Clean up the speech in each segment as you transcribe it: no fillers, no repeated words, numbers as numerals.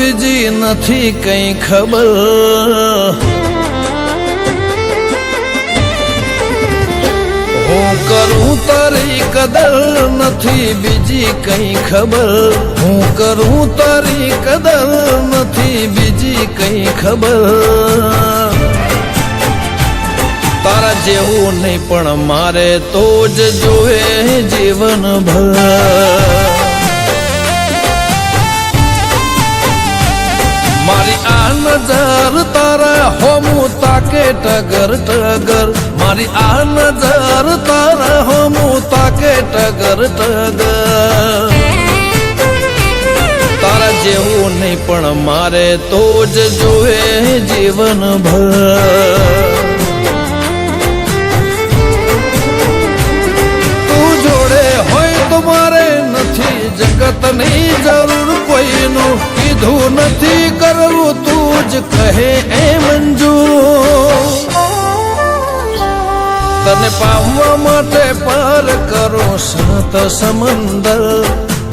બીજી નથી કઈ ખબર, હું કરું તારી કદર નથી બીજી કઈ ખબર, હું કરું તારી કદર નથી બીજી કઈ ખબર. તારા જેવું નહીં પણ મારે તો જ જોવે જીવનભર. મારી આ નજર તારા હોમું તાકે ટગર ટગર, મારી આ નજર તારા હોમું તાકે ટગર ટગર. તારા જેવું નહીં પણ મારે તો જ જોવે જીવનભર. જગતની જરૂર કોઈનું કીધું નથી કરવું, તું જ કહે એ મંજૂર. તને પામવા માટે પાર કરો સાત સમંદર,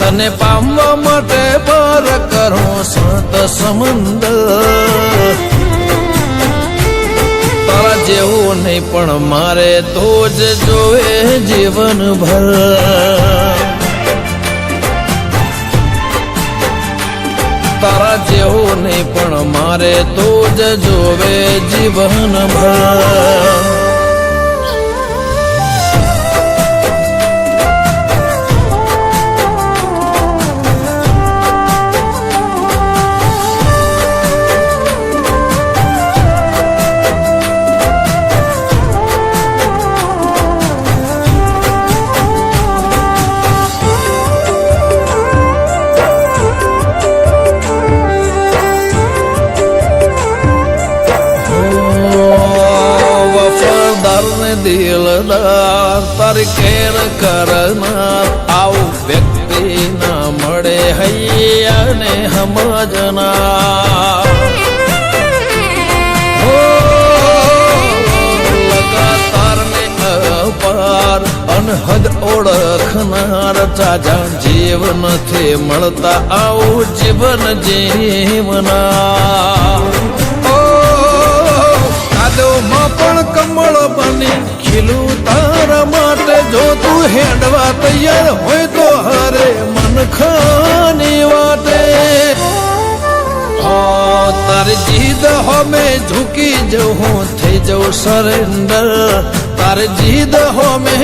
તને પામવા માટે પાર કરો સાત સમંદર. તારા જેવું નહીં પણ મારે તો જ જોવે જીવનભર. તારા જેવું નહીં પણ મારે તો જ જોવે જીવનભર. દિલદાર તારી કેર કરનાર આવું વ્યક્તિ ના મળે હૈયાને સમજનાર. લગાતાર ને અપાર અનહદ ઓળખનાર ચાજા જીવ નથી મળતા આવું જીવન જીવનાર. કાદવમાં પણ કમળ બની ખીલું તારા માટે, જો તું હેડવા તૈયાર હોય તો હરે મન ખાની વાટે. તારી જીદ હોમે ઝૂકી જવું થઈ જવું સરેન્ડર, તારી જીદ હોમે